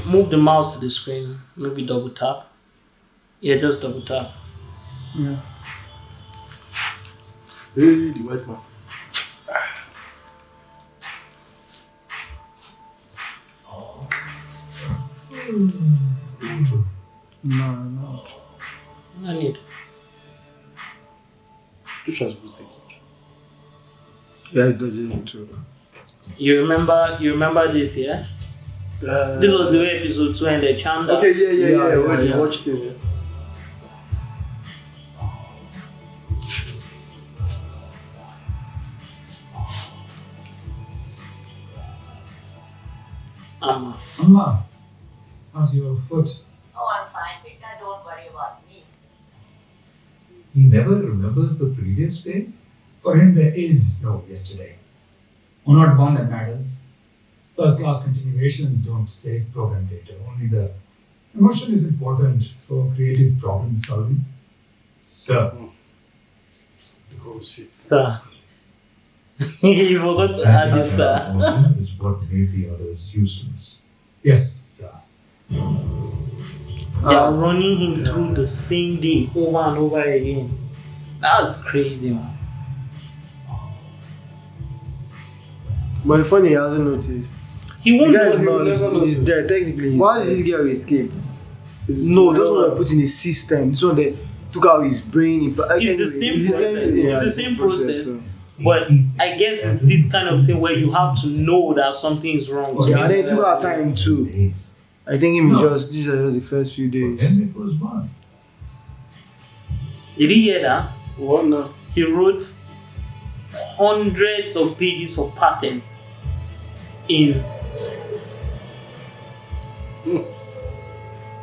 Move the mouse to the screen. Maybe double tap. Yeah, just double tap. Yeah. Hey, the white man. No. No need. Which one's supposed to take it? Yeah, it's dodging intro. You remember this, yeah? This was the way episode 2 ended. Chanda. Okay, yeah. When you yeah. watched him, yeah. Amma, how's your foot? Oh, I'm fine, Victor. Don't worry about me. He never remembers the previous day. For him, there is no yesterday. Or not one that matters. First class continuations don't save program data. Only the emotion is important for creative problem solving. So, The course fit. Sir. You forgot to add this, sir. emotion is what made the others useless. Yes, sir. They are running him through the same day over and over again. That's crazy, man. But it's funny, he hasn't noticed. He won't The guy know. is not, never he's there, technically. Why Why did this girl escape? Is it No, too those loud? one were put in a system. This one they took out his brain. It's the same process. It's the same process. so. But I guess it's this kind of thing where you have to know that something is wrong. Yeah, and then it took our time too. Days. I think him just these are the first few For days. him, it was one. Did you hear that? What now? He wrote hundreds of pages of patents in.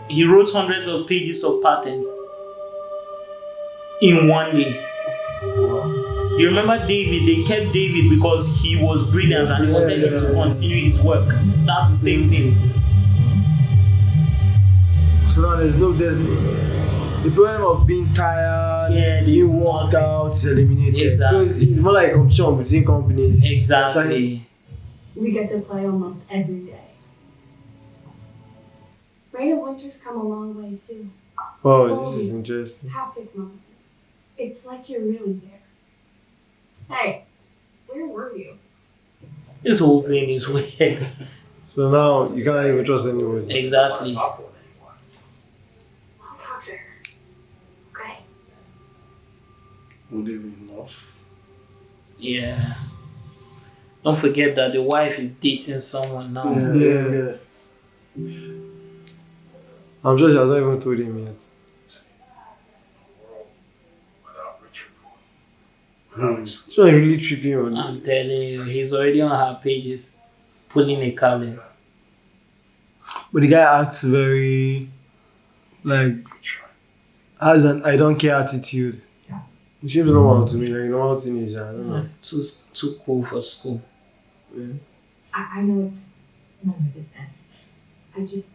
He wrote hundreds of pages of patents in one day. You remember David? They kept David because he was brilliant and they wanted him to continue his work. That's the same thing. So now there's the problem of being tired, Yeah, being there's worked nothing. out is eliminated. Exactly. So it's more like a competition between companies. Exactly. We get to play almost every day. Rain and Winter's come a long way too. Oh, this is interesting. Haptic moment. It's like you're really there. Hey, where were you? This whole thing is weird. So now you can't even trust anyone. Exactly. I'll talk to her. Okay. Would they be enough? Yeah. Don't forget that the wife is dating someone now. Yeah. I'm sure she has not even told him yet. It's not really tripping on. I'm telling you, he's already on her pages, pulling a Khaled. But the guy acts very has an I don't care attitude. He seems normal to me, like a normal teenager. I don't know. Too cool for school. Yeah. I know it's none of your business. I just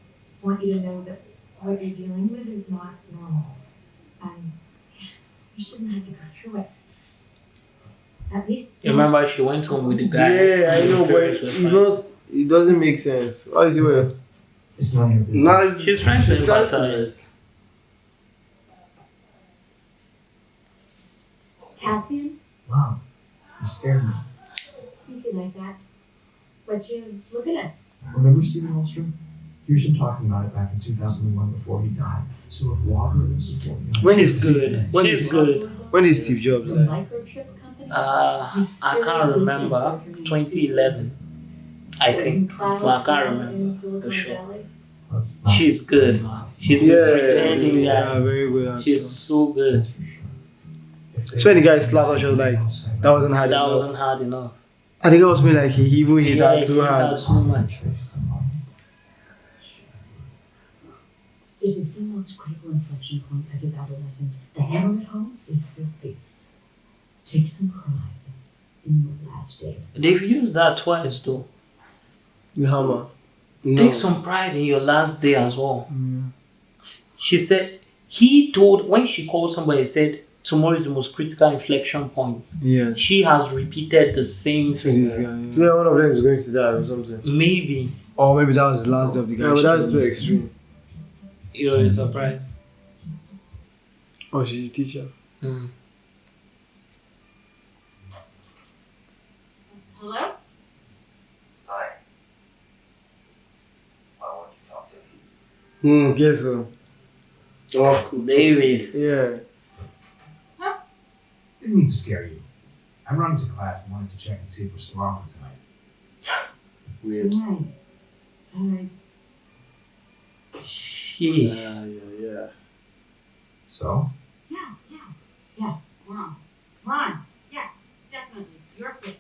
want you to know that what you're dealing with is not normal. And you shouldn't have to go through it. At least. You remember she went home with the guy. Yeah, I know, but it's not. It doesn't make sense. Why is it weird? It's none of your business. Nice. She's trying to empathize. Pantheon? Wow, you scared me. Something like that. But you look at it. Remember Stephen Hallstrom? He was talking about it back in 2001 before he died. So if water is a formula. When She's is good. when She's is- good. When is Steve Jobs The like? microchip company? I can't remember. 2011, I think. But I can't remember for sure. Let's not- She's good, man. She's Yeah, pretending yeah, guy. very good. Actor. She's so good. So when the guy slapped her, she was like, that wasn't hard That enough. wasn't hard enough. I think it was me like he even hit Yeah, her he too hit her hard. too much. This is the most critical inflection point of his adolescence. The hammer at home is filthy. Take some pride in your last day. They've used that twice though. The hammer. Take some pride in your last day as well. Yeah. She said, he told, when she called somebody, he said, tomorrow is the most critical inflection point. Yeah. She has repeated the same So thing. this guy, yeah, one of them is going to die or something. Maybe Or maybe that was the last day of the guy. Yeah, but that's too extreme. you're surprised. Oh, she's a teacher. Mm. Hello? Hi. I want to talk to you. Guess so. Oh, of course. David. Yeah. Didn't mean to scare you. I'm running to class and wanted to check and see if we're still on for tonight. Weird. Right. She. Yeah. So, We're on. We're on. Yeah, definitely. Your place.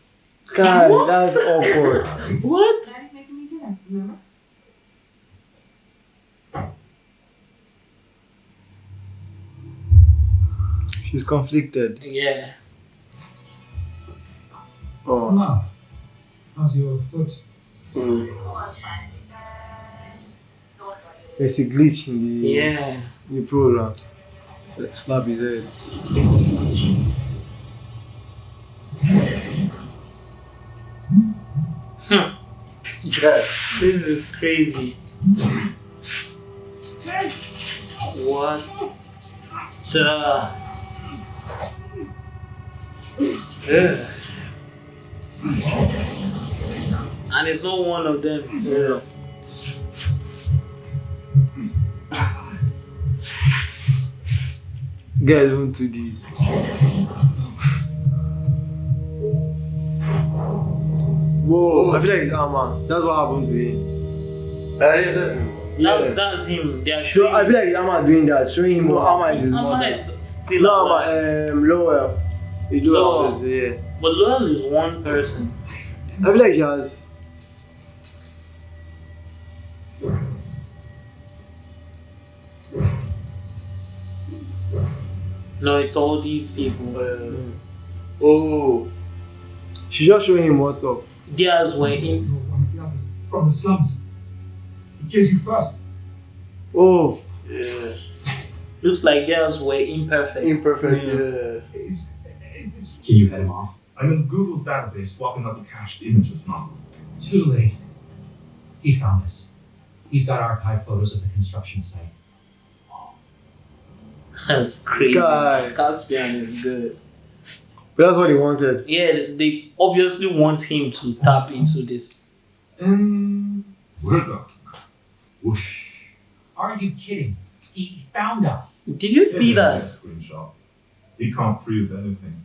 God, What? that's awkward. sorry. What? Daddy's making me dinner, remember? She's conflicted. Yeah. Oh. Come on. How's your foot? Mm. There's a glitch in the, Yeah. in the program. Slap his head. This is crazy. What the? Ugh. And it's not one of them. Yeah. Guys went to the. Whoa, I feel like it's Amma. That's what happened to him. Yeah, that's him. That's him. They are So showing. I feel like it's Amma doing that, showing him what Amma is his Amma mother. is still No, alive. Amma, Lowell. It's Lowell. Lowell, yeah. But Lowell is one person. I feel like she has. No, it's all these people. Oh, She's just showing him what's up. Theirs were You're in. one of the others from the slums. He killed you first. Oh, yeah. Looks like theirs were imperfect. Imperfect, Yeah. yeah. Can you head him off? I'm in Google's database swapping up the cached images now. Too late. He found this. He's got archived photos of the construction site. That's crazy. God. Caspian is good. but that's what he wanted. Yeah, they obviously want him to tap into this. Where the? Whoosh. Are you kidding? He found us. Did you see that? Screenshot. He can't prove anything.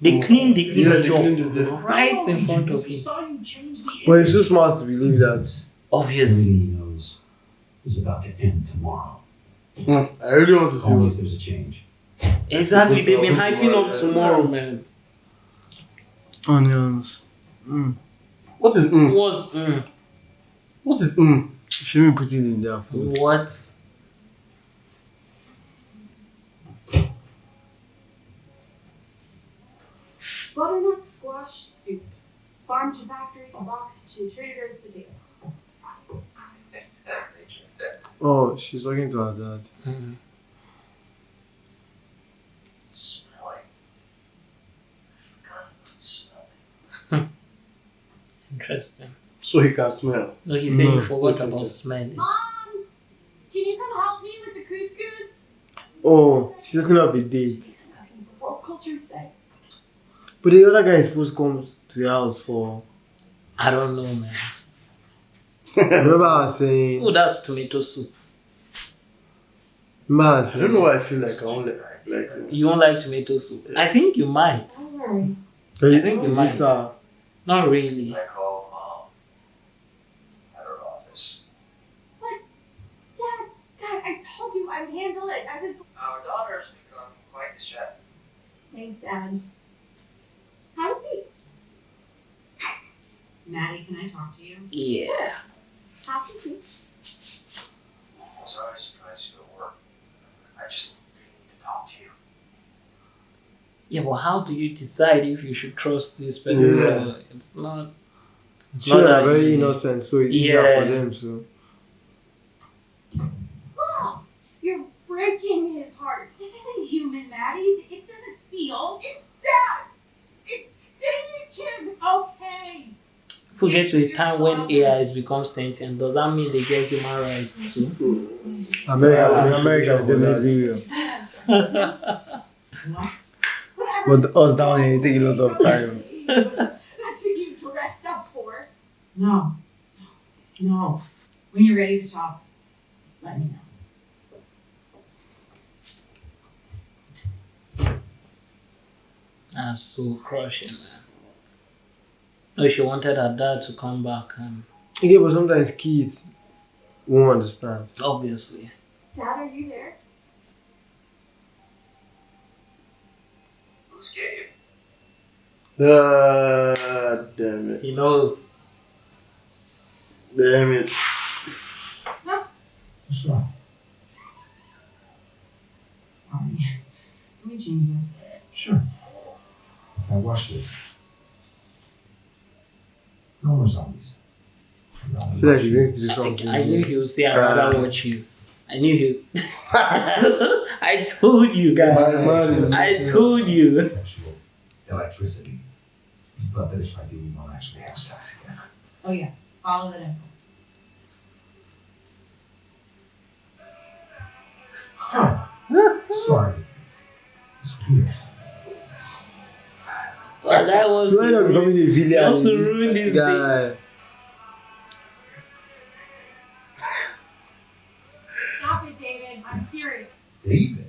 They cleaned the Yeah, image they cleaned it, up right in front of him. Saw you change the But he's too smart to believe that. Obviously. Everything he knows is about to end tomorrow. I really want to see Only what. if there's a change. Exactly. They've been hyping up tomorrow, man. Onions. What is What's What is Shouldn't put it in their food. what? Butternut squash soup. Farm to factory to box to traders to table. Oh, she's talking to her dad. Mm. Smelling. Interesting. so he can smell? No, he said you No. forgot about smelling. Mom, can you come help me with the couscous? Oh, she's setting up a date. What culture say? But the other guy is supposed to come to the house for. I don't know, man. Remember her saying. Oh, that's tomato soup. Remember her I saying. don't know why I feel like I want like You don't like tomato soup? I think you might. Don't worry. I think you might. Lisa. Not really. I call Mom at her office. Dad, I told you I would handle it. I was. Our daughter's become quite the chef. Thanks, Dad. Have a seat. Maddie, can I talk to you? Yeah. Have a seat. Sorry to surprise you at work. I just really need to talk to you. Yeah, but how do you decide if you should trust this person? Yeah. It's not. It's Sure, not they're that very easy. innocent, so it's easier Yeah. for them. So. Mom, you're breaking his heart. This isn't human, Maddie. It doesn't Neil. It's Dad. It's Staging. Okay. If we get to a time when AI has become sentient, does that mean they get human rights too? America definitely will. But us down here, it take a lot of time. That's what you dressed up for. No. No. When you're ready to talk, let me know. That's so crushing, man. No, she wanted her dad to come back, and Yeah, but sometimes kids won't understand. obviously. Dad, are you there? Who's Gabe? Damn it. He knows. Damn it. What's wrong? Sorry. Let me change this. Sure. Now watch this. No more zombies. I feel like he's going to do something. I knew he would say, I'd rather watch you. I knew he. I told you guys. My man is I told you. Sexual electricity. But that if I do, we won't actually have sex again. Oh yeah. Follow the nipple. Sorry. It's weird. Well, that was. You end up becoming a villain. You also in this ruined this guy. Stop it, David. I'm serious. David,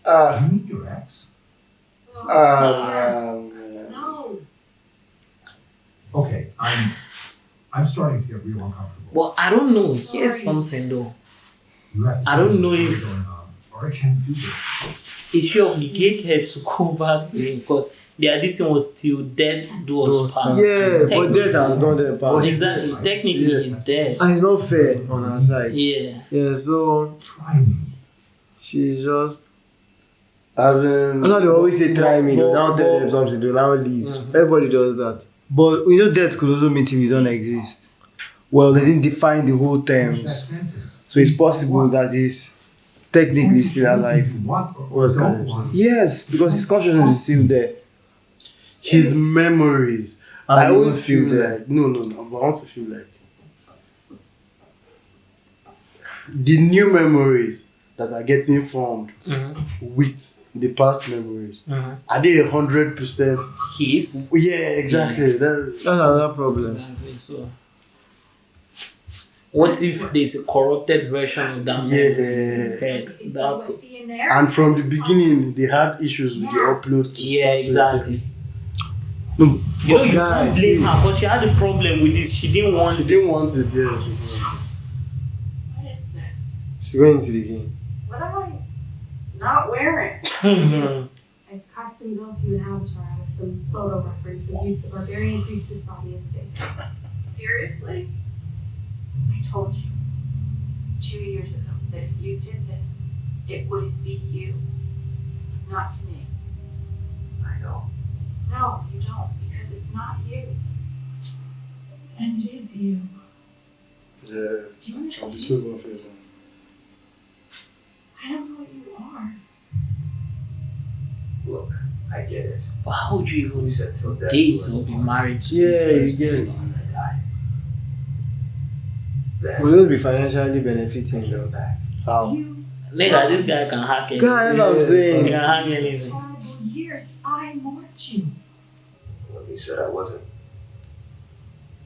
Ah, you mean your ex? man. No. Okay, I'm starting to get real uncomfortable. Well, I don't know. Here's something though. You have to I tell don't me know what's if- going on, or I can't do this. Is she obligated to go back to him? Because the addition was till death do us part. Yeah, but death has done their part. Exactly. Technically, Yeah. he's dead. And it's not fair on her side. Yeah. Yeah, so Try me. she's just. As in. That's how they always say try me. They now tell but- them something, they now leave. Mhm. Everybody does that. But you know, death could also mean if you don't exist. Well, they didn't define the whole Finish that terms. sentence. So it's possible that he's technically still alive. You want or What's don't that? want. Yes, because his consciousness is still there. His memories. And I he always was still feel there. like no, but I want to feel like the new memories that are getting formed Mm-hmm. with the past memories. Mm-hmm. Are they 100%? His. Yeah, exactly. That's another problem. Exactly. So, what if there's a corrupted version of that man in his Yeah. head? That could, What's in there? And from the beginning, they had issues with the upload to yeah, start with. exactly. No, You know, you guys, can't blame see, her, but she had a problem with this. She didn't want She it. didn't want it, yeah. What is this? She's going into the game. What am I not wearing? Mhm. I've custom built you an avatar out of some photo reference of use the barbarian priestess body as base. Seriously? I told you 2 years ago that if you did this, it wouldn't be you, not to me. I know. No, you don't, because it's not you. And it is you. Yeah, I'll be so confused. I don't know what you are. Look, I get it. But how would you You even said till death date do or us be part. married to Yeah, this you person? get it. I died. Then Will it be financially benefiting came though? back. How? You Nigga, this guy can hack it. God, that's what I'm He saying. can hack anything. horrible years. I morphed you. When he said I wasn't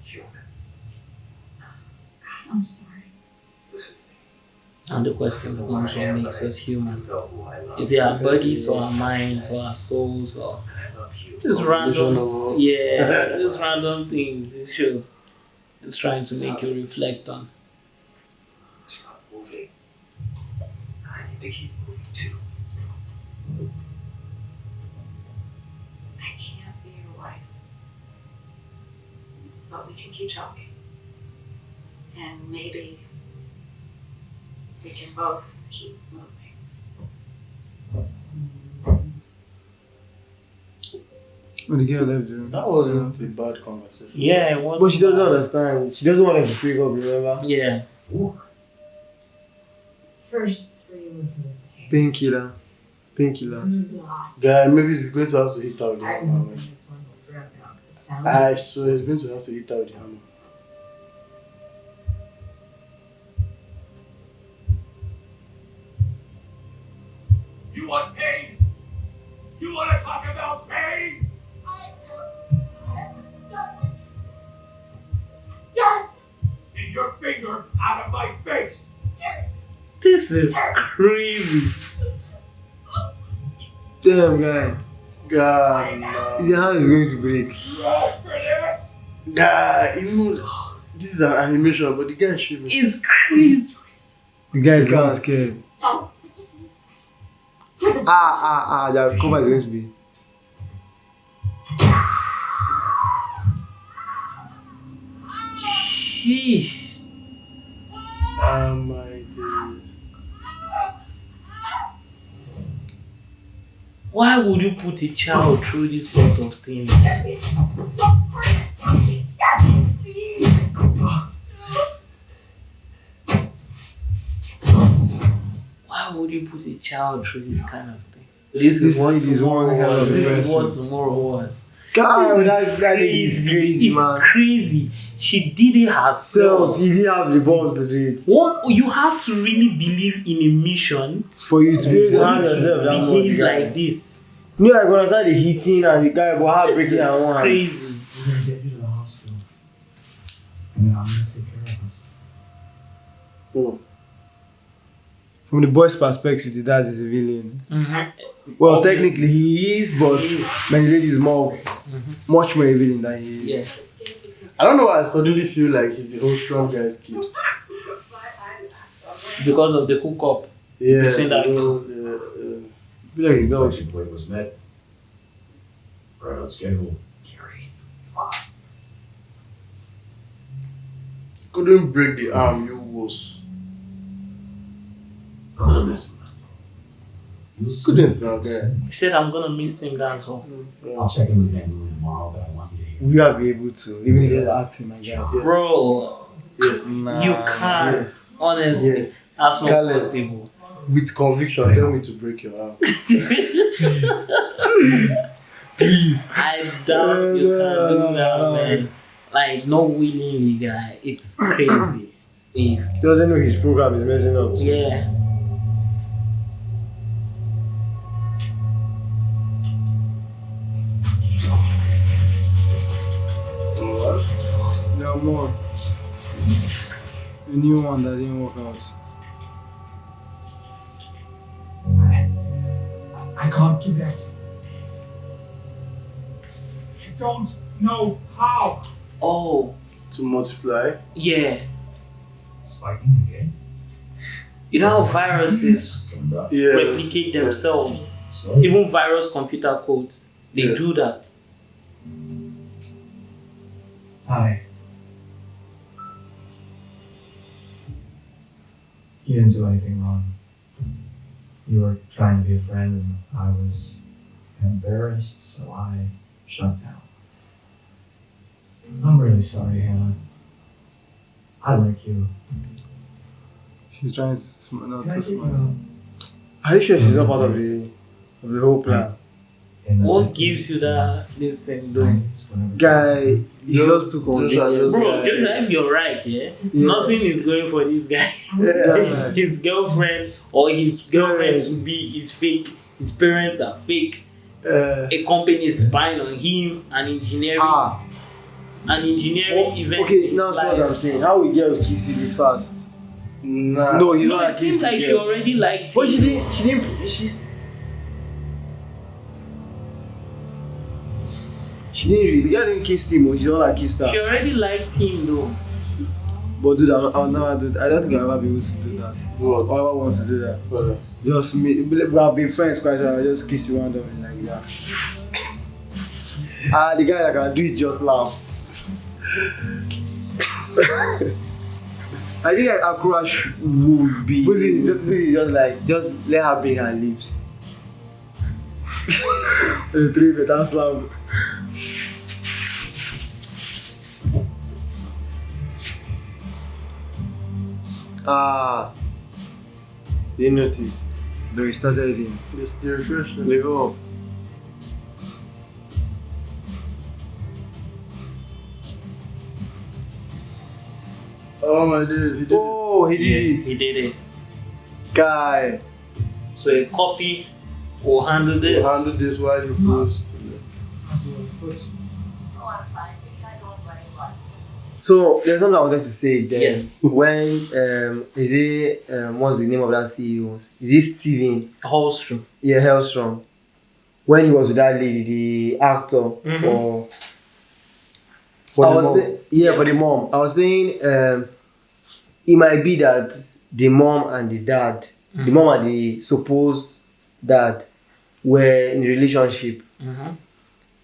human. God, I'm sorry. Listen, And the question becomes what makes us human. you know who I love. Is it our bodies or our minds or our souls or I love you. just Vision random? of- Yeah, just random things. It's true. It's trying to make you reflect on. It's not moving. I need to keep moving too. I can't be your wife. But we can keep talking. And maybe we can both keep moving. What the girl left doing? That wasn't a bad conversation. Yeah, it was. But she doesn't understand. She doesn't want them to break up, remember? Yeah. First 3 were for the pain. Painkiller. Painkillers. Guy, maybe he's going to have to hit out with the hammer. Man. I swear he's going to have to hit out with the hammer. You want pain? You want to talk about pain? Yes! Get your finger out of my face! This is crazy. Damn, guy. God, no. His hand is going to break. Run for this! Guy, even this is an animation, but the guy is shivering. It's crazy. The guy is God. not scared. The cover is going to be. Sheesh. Oh my days. Why would you put a child through this sort of thing? Why would you put a child through this kind of thing? This is what lady is one tomorrow hell of was. a This is what person. tomorrow was. God, that lady is crazy, It's man. crazy. She did it herself. Self, he didn't have the balls to do it. What you have to really believe in a mission For you to be for able to you have yourself to that much. behave guy. like this. You know, I gonna start the hitting and the guy will have This breaking is and one hand. crazy. We're gonna get you to the hospital. And then I'm gonna take care of us. Oh. From the boy's perspective, his dad is a villain. Mm-hmm. Well, Obviously. technically he is, but my lady is much more a villain than he is. Yes. I don't know why I suddenly feel like he's the whole strong guy's kid. Because of the hookup. Yeah. Between that I feel like he's not. Collection point was met. Right on schedule. Couldn't break the arm, you was. Couldn't now, guy. He said I'm gonna miss him, that's all. Yeah. I'll check in with Van Moon tomorrow, but I want you to hear. We are be able to, even if you're Yes. acting, my guy. Yes. Bro, Yes. you can't. Yes. Honestly, Yes. that's not Careless. possible. With conviction, tell me to break your arm. Please. I doubt you can do that, man. Like, not willingly, guy. It's crazy. He doesn't know his program is messing up. Yeah. What? There are more. A new one that didn't work out. I can't do that. I don't know how. Oh, To multiply? yeah. Spiking again? You know how viruses Yeah. replicate themselves? Slowly. Even virus computer codes, they Yeah. do that. Hi. You didn't do anything wrong. You were trying to be a friend, and I was embarrassed, so I shut down. I'm really sorry, Hannah. I like you. She's trying to not Can I to take you smile. out? Are you sure she's not part of the whole plan? In the What night? gives you that this thing, though? Nights, whenever- Guy, he's just too Just- convenient. Bro, just like you're right, yeah? Yeah. Nothing is going for this guy. Yeah. His girlfriend or his girlfriend to be is fake. His parents are fake. A company is spying on him. An engineering event. Okay, in now his see what life. I'm saying. How we get to kiss you this fast? Nah. No, you No, don't it like seems kiss like the she girl. already liked But him. she didn't really. The girl didn't kiss him, or she don't like kiss her. She already liked him though. But dude, I'll never do that. I don't think I'll ever be able to do that. What? Or ever wants to do that. What? Just me. We have been friends quite a while. I'll just kiss you randomly like that. The guy that can do it just laugh. I think a crush would be. Buzi just like, just let her bring her lips. The three better slap. They notice. They restarted him. They refreshed them. They go. Oh my days, he did Oh, he did it. He did it. Guy. So a copy will handle it. this. We'll handle this while he posts. So there's something I wanted to say then. Yes. When is it what's the name of that CEO? Is it Steven? Hallstrom. Yeah, Hellstrom. When he was with that lady, the actor for For I the was mom. say, yeah, for the mom. I was saying it might be that the mom and the dad, the mom and the supposed dad were in a relationship.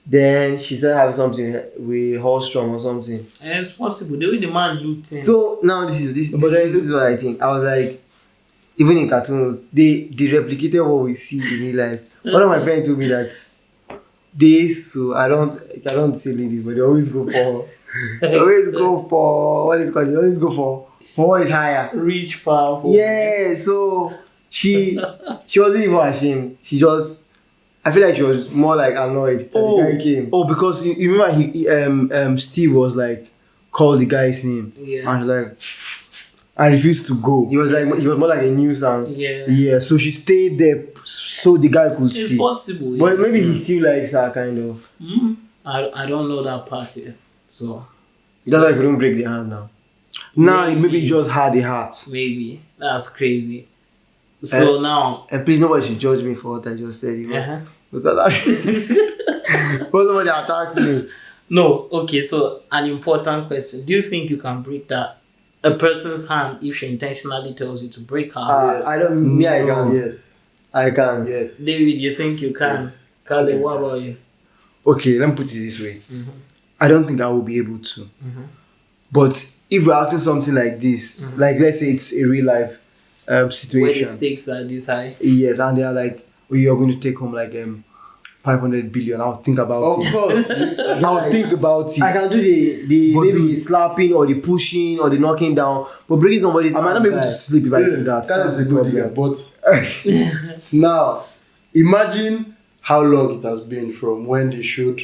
Then she started having something with Hallstrom or something. And it's possible. The way the man looked in. So now this is what I think. I was like, even in cartoons, they replicated what we see in real life. One of my friends told me that I don't say ladies, but they always go for what is it called? They always go for what is higher. Rich, powerful. Yeah, so she wasn't even ashamed. I feel like she was more like annoyed that the guy came. Oh, because you remember Steve was like, calls the guy's name. Yeah. And like, I refused to go. He was more like a nuisance. Yeah. Yeah, so she stayed there so the guy could see. It's possible. But maybe he still likes her kind of. I don't know that part yet. So. That's why he couldn't break the hand now. Now maybe he just had the heart. Maybe. That's crazy. So now. And please nobody should judge me for what I just said. Was somebody attacked me. No, okay, so an important question. Do you think you can break a person's hand if she intentionally tells you to break her hand? Yes. I can't. Yes. I can't. Yes. David, you think you can? Yes. Kale, what about you? Okay, let me put it this way. I don't think I will be able to. But if we're acting something like this, like let's say it's a real life situation. Where the stakes are this high. Yes, and they are like, oh, you're going to take home like 500 billion. I'll think about it. Of course. I'll think about it. I can do the But maybe slapping or the pushing or the knocking down, but breaking somebody's I might not be able to sleep if I do that. That's the good thing. But now, imagine how long it has been from when they showed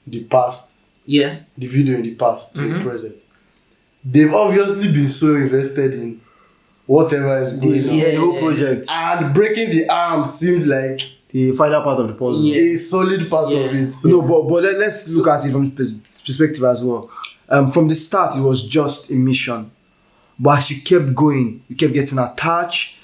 the past, Yeah. the video in the past to the present. They've obviously been so invested in whatever is going on. Yeah, the whole project. And breaking the arm seemed like The final part of the puzzle. Yeah. a solid part of it. No, but let's look at it from perspective as well. From the start, it was just a mission. But as you kept going, you kept getting attached,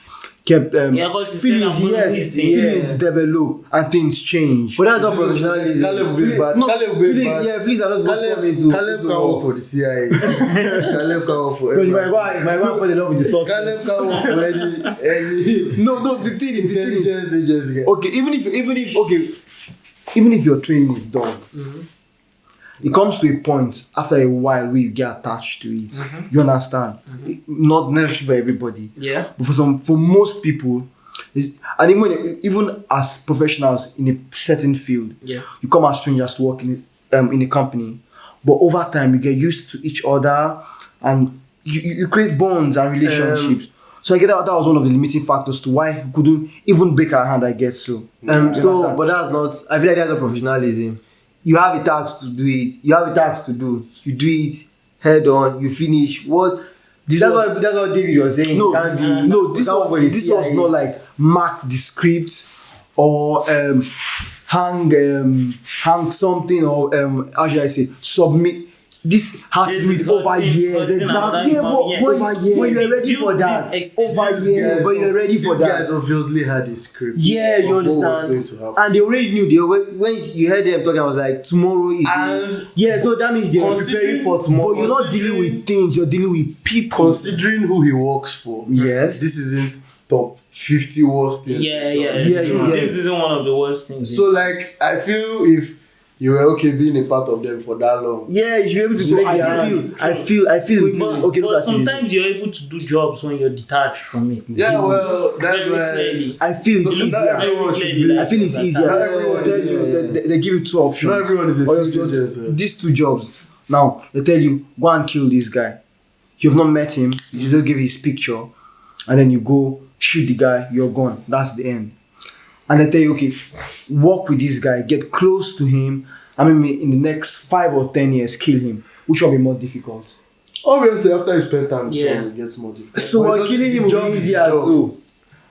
kept feelings develop and things change. But that's not professionalism. Caleb going bad. Caleb going bad. Feelings are not supposed to come into. Caleb can work for the CIA. Caleb can work for Because my everyone. wife fell in love with the suspect. Caleb can work for any No. The thing is, intelligence agency. okay. Even if your training is done, it comes to a point after a while where you get attached to it. You understand? Not necessarily for everybody, Yeah. but for most people, and even as professionals in a certain field, Yeah. you come as strangers to work in a company, but over time you get used to each other and you create bonds and relationships. So I get that was one of the limiting factors to why he couldn't even break her hand. I guess so. But that's not. I feel like that's not professionalism. You have a task to do it. You have a task to do. You do it head on. You finish. That's what David was saying. This was not like mark the script or hang something or how should I say submit. This has to do with over years. Exactly. But you're ready for that. Over years. But you're ready for that. These guys obviously had a script. Yeah, you understand. And they already knew. When you heard them talking, I was like, tomorrow is so that means they're preparing for tomorrow. But you're not dealing with things, you're dealing with people. Considering who he works for, yes, this isn't top 50 worst things. Yeah. This isn't one of the worst things. So like, I feel if you were okay being a part of them for that long. Yeah, you should be able to go. I feel But sometimes you're able to do jobs when you're detached from it. Yeah, well, that's clearly. I feel it's easier. I feel it's easier. Not everyone They tell you, they give you two options. Not everyone is a field agent. These two jobs. Now, they tell you, go and kill this guy. You've not met him. You just give his picture. And then you go shoot the guy, you're gone. That's the end. And they tell you, okay, walk with this guy, get close to him, and maybe in the next 5 or 10 years, kill him. Which will be more difficult? Obviously, after you spend time with Yeah. someone, it gets more difficult. So killing him will be easier too.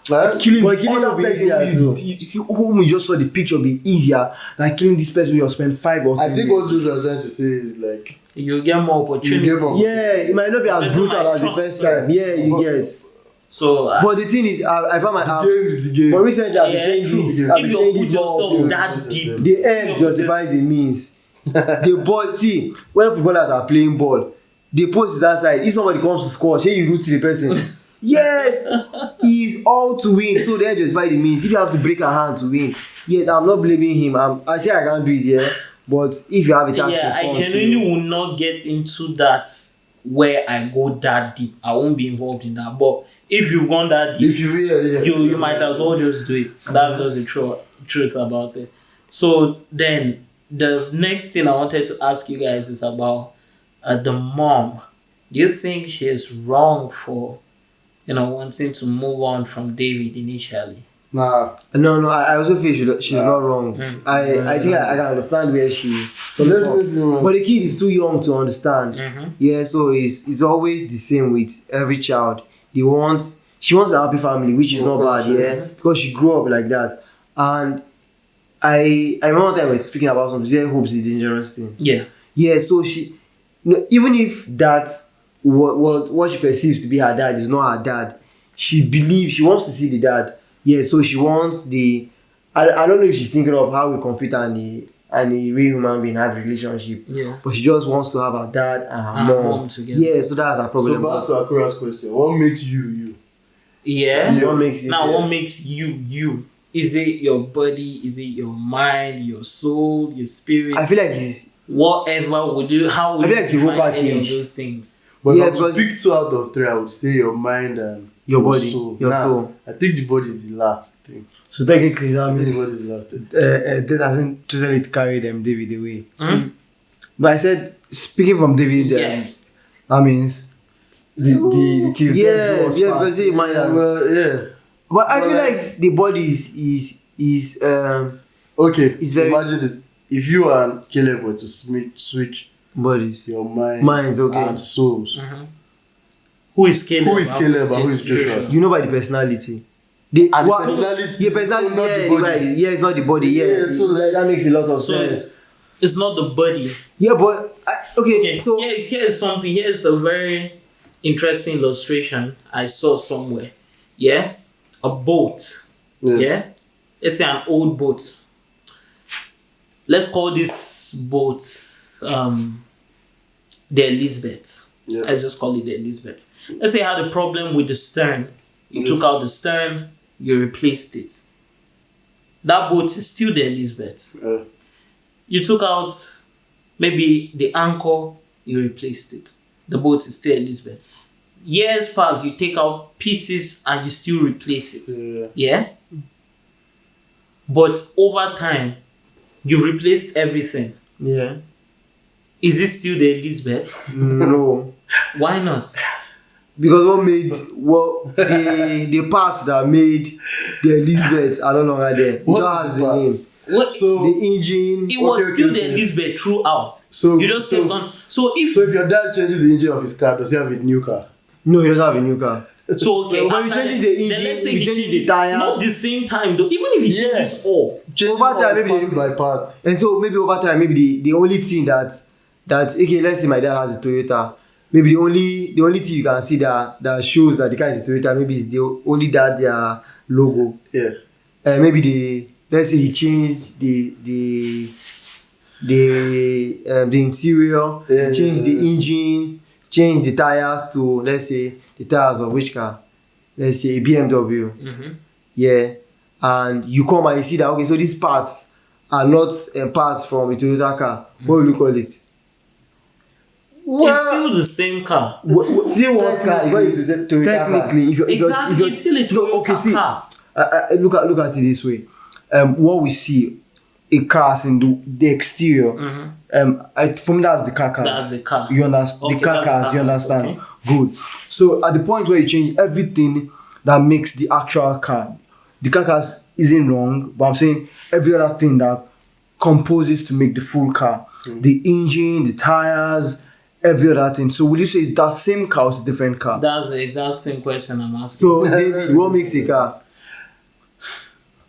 Killing other will be person easier will too. Whom you just saw the picture be easier than killing this person you'll spend 5 or 10 I think years. what Joshua was trying to say is like, You get more opportunity. you get more. Yeah, it might not be as Person brutal might as the trust first you. time. Yeah, you get. So But the thing is, I found my The app. game is the game. But recently, I've been yeah, saying true. this. I've If been you saying put this more yourself often. that deep, The end justifies the means. The ball, see, when footballers are playing ball, they post that side. If somebody comes to score, say you root to the person. Yes, he's all to win. So the end justifies the means. If you have to break a hand to win, yes, I'm not blaming him. I say I can't do it here, but if you have a tax yeah, I in front, genuinely will not get into that where I go that deep. I won't be involved in that. But if you've gone that deep, If you yeah. you might as well just do it. That's just the truth about it. So then the next thing I wanted to ask you guys is about the mom. Do you think she is wrong for wanting to move on from David initially? Nah. No, I also feel she's not wrong. I think I can understand where she. But the kid is too young to understand. Yeah, so it's always the same with every child. She wants a happy family, which is not bad, yeah, because she grew up like that. And I remember that we were speaking about something. She said hope is a dangerous thing. Yeah. So she, even if that's what she perceives to be her dad is not her dad, she believes she wants to see the dad. Yeah. So she wants the. I don't know if she's thinking of how a computer and a real human being have a relationship. Yeah. But she just wants to have her dad and her mom together. Yeah. So that's her problem. So back to Akura's question. What makes you? Yeah. What makes it? Now, what makes you? Is it your body? Is it your mind? Your soul? Your spirit? I feel like it's whatever would you? How would I feel you like it's a whole define any of package. those things? But Yeah, if I was to because- pick 2 out of 3, I would say your mind and your body, soul. your Nah, soul. I think the body is the last thing. So technically, that I think the means body is the last thing. that doesn't totally carry them David away. Hmm? But I said, speaking from David, Yeah. that means The yeah, because see, my yeah. but I But feel like- like the body is Okay, It's very- imagine this. If you and Caleb were to switch bodies. your mind Minds, okay. and souls, Who is Caleb? who is Caleb and who is Joshua? You know by the personality. The And the what- personality, Yeah, personality. so not Yeah, the you're body. right. Yeah, it's not the body. Yeah, Yeah, so like- that makes a lot of So sense. it's not the body. Yeah, but okay, Okay. so Here's something. Here's a very interesting illustration I saw somewhere. Yeah, a boat. Yeah. Let's say an old boat. Let's call this boat the Elizabeth. Yeah. Let's just call it the Elizabeth. Let's say you had a problem with the stern. You took out the stern, you replaced it. That boat is still the Elizabeth. You took out maybe the anchor, you replaced it. The boat is still Elizabeth. Years pass, you take out pieces and you still replace it. Yeah? But over time, you replaced everything. yeah, Is it still the Elizabeth? no. Why not? Because the parts that made the Elizabeth are no longer there. It What's just has the the parts? name. What? So The engine. It was still the Elizabeth throughout. So- you just kept on. So if if your dad changes the engine of his car, does he have a new car? No, he doesn't have a new car. so okay, So when he after changes that, the then engine, let's say he changes the changes- tires. Not the same time though. Even if he Yeah. changes all. Changes Over time, all maybe parts they- by parts. And so maybe over time, maybe the only thing that okay, let's say my dad has a Toyota. Maybe the only thing you can see that shows that the car is a Toyota, maybe is the only that their logo. Yeah. Maybe let's say he changed the interior, Yeah, changed yeah, the engine, changed the tires to, let's say, the tires of which car? Let's say a BMW. Yeah. And you come and you see that, okay, so these parts are not parts from a Toyota car. What will you call it? It's still the same car. Still what car? It's not a Toyota technically, if Exactly, it's still a Toyota okay, see, car. look at it this way. What we see, a cars in the exterior. For me, that's the car cars. That's the car. You understand? Okay, the car that's the cars. car You cars, understand? okay. Good. So at the point where you change everything that makes the actual car. The car isn't wrong, but I'm saying every other thing that composes to make the full car. The engine, the tires, every other thing. So would you say it's that same car or it's a different car? That's the exact same question I'm asking. So David, what makes a car?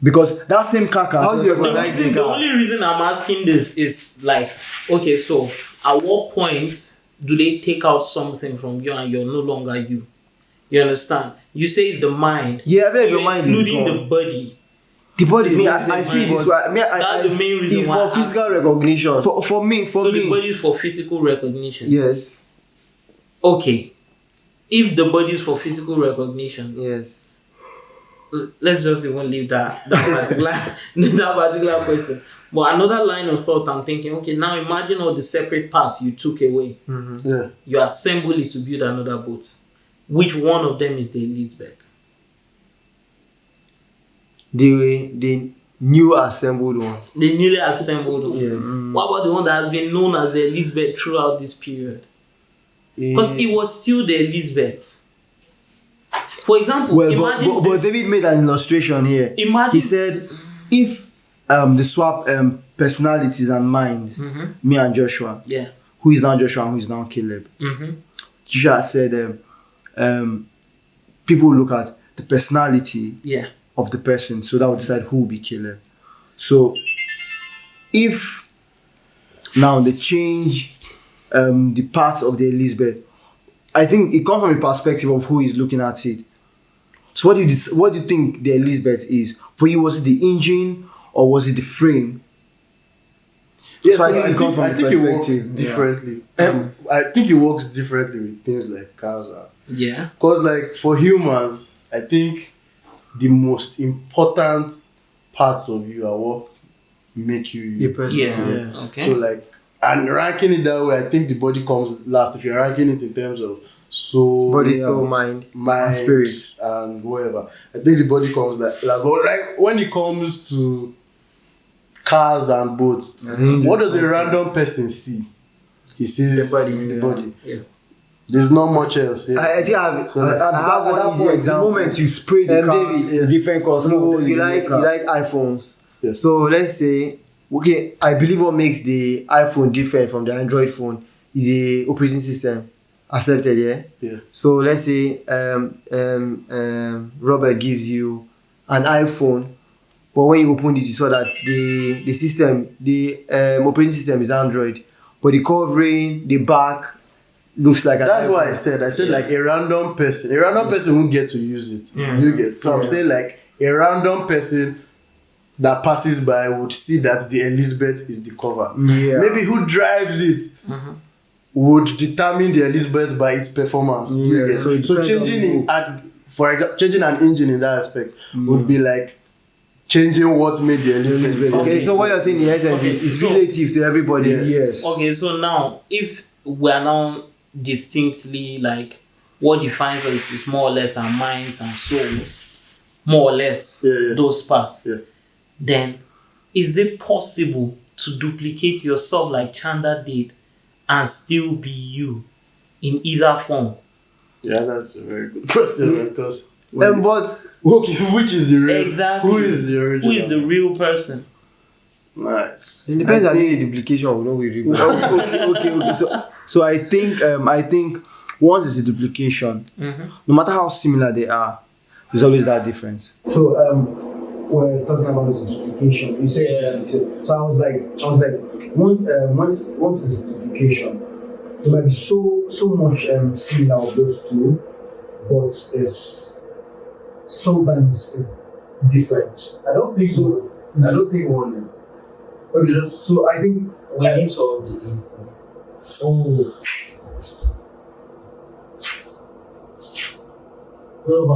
Because that same car can... The only reason I'm asking this is like, okay, so at what point do they take out something from you and you're no longer you? You understand? You say it's the mind. Yeah, I feel like so the mind is including gone. the body. The body is... I see this. That's the main reason it's why for physical recognition. For me. So the body is for physical recognition. Yes. Okay. If the body is for physical recognition, yes. Let's just even leave that particular question. But another line of thought, I'm thinking, okay, now imagine all the separate parts you took away. Yeah. You assemble it to build another boat. Which one of them is the Elizabeth? The new assembled one. The newly assembled one. Yes. What about the one that has been known as the Elizabeth throughout this period? Because it was still the Elizabeth. For example, but David made an illustration here. He said, if they swap personalities and minds, me and Joshua, who is now Joshua and who is now Caleb, Joshua said, people look at the personality of the person, so that will decide who will be Caleb. So, if now they change the parts of the Elizabeth, I think it comes from the perspective of who is looking at it. So what do you think the Elizabeth is? For you, was it the engine or was it the frame? Yes, so I think it works differently. I think it works differently with things like cars. Because like for humans, I think the most important parts of you are what make you the person. Okay. So like, and ranking it that way, I think the body comes last. If you're ranking it in terms of soul, body, soul, mind, and spirit, and whatever, I think the body comes like when it comes to cars and boats, what does a random person see? He sees the body. Yeah. There's not much else. Yeah. I think I have one easy example. The moment you spray the car, David, different colors. No, you like iPhones. Yes. So let's say, okay, I believe what makes the iPhone different from the Android phone is the operating system. Accepted, yeah? Yeah. So let's say Robert gives you an iPhone, but when you opened it, you saw that the system, the operating system is Android, but the covering, the back looks like an That's iPhone. what I said. I said like a random person won't get to use it. You get. So I'm saying like a random person that passes by would see that the Elizabeth is the cover. Yeah. Maybe who drives it would determine the Elizabeth by its performance. Yeah. So changing changing an engine in that aspect would be like changing what made the Elizabeth. Okay, so what you're saying in essence is relative to everybody. Yes. Okay, so now if we are now distinctly like what defines us is more or less our minds and souls, more or less those parts. Yeah. Then is it possible to duplicate yourself like Chanda did and still be you in either form? Yeah, that's a very good question because but which is the real? Exactly. Who is the original? Who is the real person? Nice. It depends. I think the duplication will not be real. Okay. So I think once it's a duplication, no matter how similar they are, there's always that difference. So we're talking about this duplication. You said so. I was like, once it's duplication, there might be so much similar of those two, but it's sometimes different. I don't think so. I don't think one is. Okay, so I think we need to all be easy.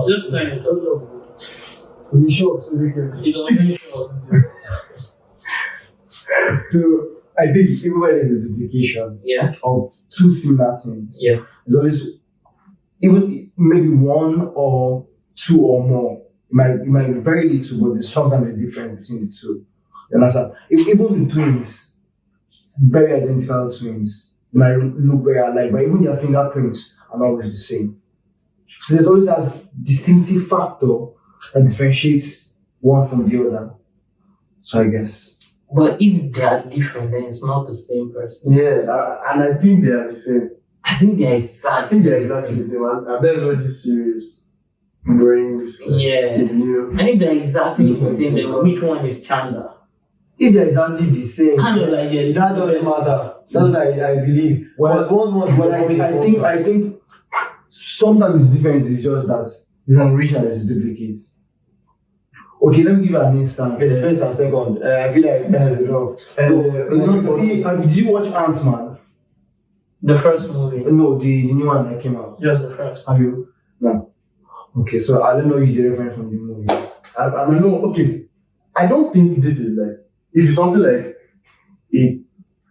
Just kind of. You sure? So I think even when there's a duplication of two similar things, there's always even maybe one or two or more. It might be very little, but there's sometimes a difference between the two. You understand? Even the twins, very identical twins, might look very alike, but even their fingerprints are not always the same. So there's always that distinctive factor that differentiates one from the other. So I guess. But if they are different, then it's not the same person. Yeah, and I think they are the same. I think they're I exactly. think they're exactly the same. And then all this series brings a new. And if they're exactly the same, then which one is Chanda? If they're exactly the same, Kind of like that doesn't matter. That's what I believe. But I think sometimes the difference is just that it's an original is a duplicate. Okay, let me give you an instance. The first and second. I feel like that's enough. Did you watch Ant-Man? The first movie. No, the new one that came out. Just the first. Have you? No. Okay, so I don't know use the reference from the movie. I mean, no, okay. I don't think this is like, if it's something like,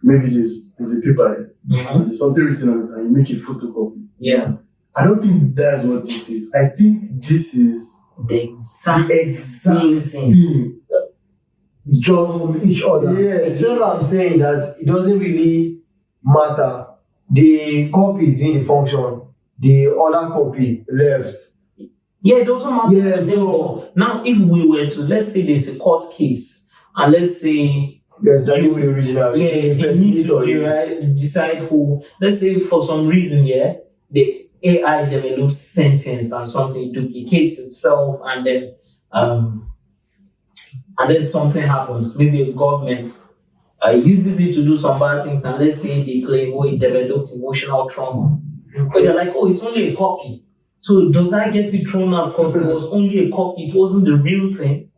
maybe there's a paper, there's something written on it, and you make a photocopy. Yeah. I don't think that's what this is. I think this is The exact same thing. Just From each other. Yeah. You know what I'm saying? That it doesn't really matter. The copy is doing the function. The other copy left. Yeah, it doesn't matter. Yeah, so now if we were to, let's say there's a court case, and let's say there's a new original. they need to decide who, let's say for some reason, the AI develops sentence and something duplicates itself, and then something happens. Maybe a government uses it to do some bad things, and let's say they claim, it developed emotional trauma. But they're like, it's only a copy. So does that get it thrown out because it was only a copy? It wasn't the real thing.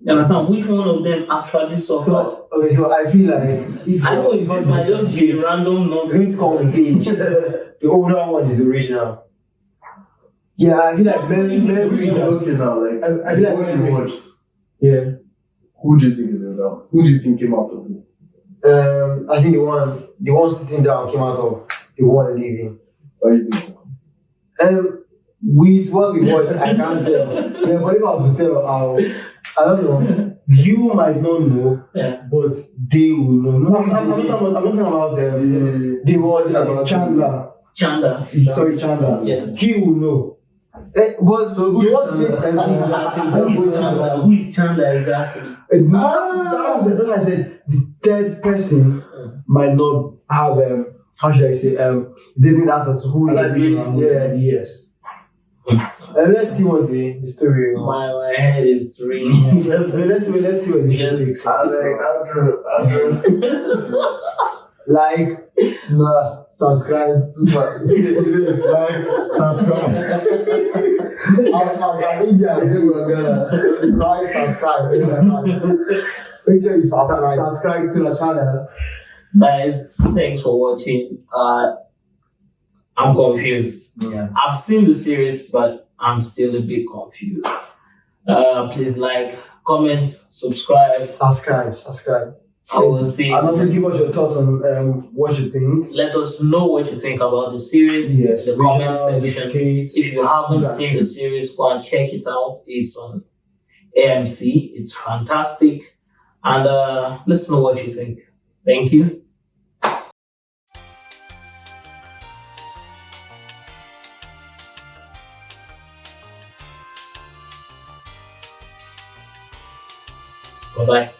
You understand? Which one of them actually suffered? So I feel like I know if this might just be a random it's number. going to come with age. The older one is the original. Yeah, I feel like Which one was it now? Like, I feel like what you watched, yeah. who do you think is it now? Who do you think came out of it? I think the one sitting down came out of the one leaving. What do you think? With what we watched, I can't tell. Yeah, but if I was to tell, I don't know. You might not know, but they will know. No, I'm not talking about them. The one Chandler. Sorry, Chandler. Yeah. He will know. But so who Who is Chandler exactly? That's what I said. The third person might not have how should I say they didn't answer to who is original. Yeah, yes. Let's see what the story. My head is really. let's see what the show takes. Andrew. Like, subscribe to my like, subscribe. I'm India. Like, subscribe. Make sure you subscribe to the channel. Guys, thanks for watching. I'm confused. Yeah. I've seen the series, but I'm still a bit confused. Please like, comment, subscribe. Subscribe. I will see. And also give us your thoughts on what you think. Let us know what you think about the series in the comment section. If you haven't seen the series, go and check it out. It's on AMC. It's fantastic. And let's know what you think. Thank you. Bye-bye.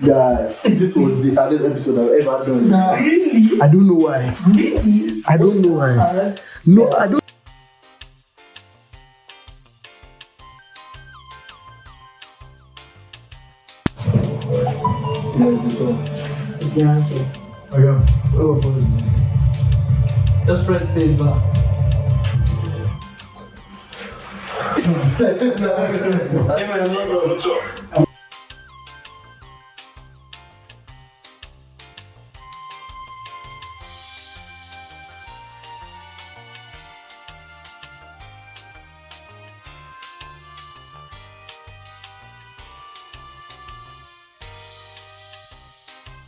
Yeah, this was the hardest episode I've ever done. Really? I don't know why. Really? I don't know why. No, I don't. It's the answer. Just press space bar. What's up?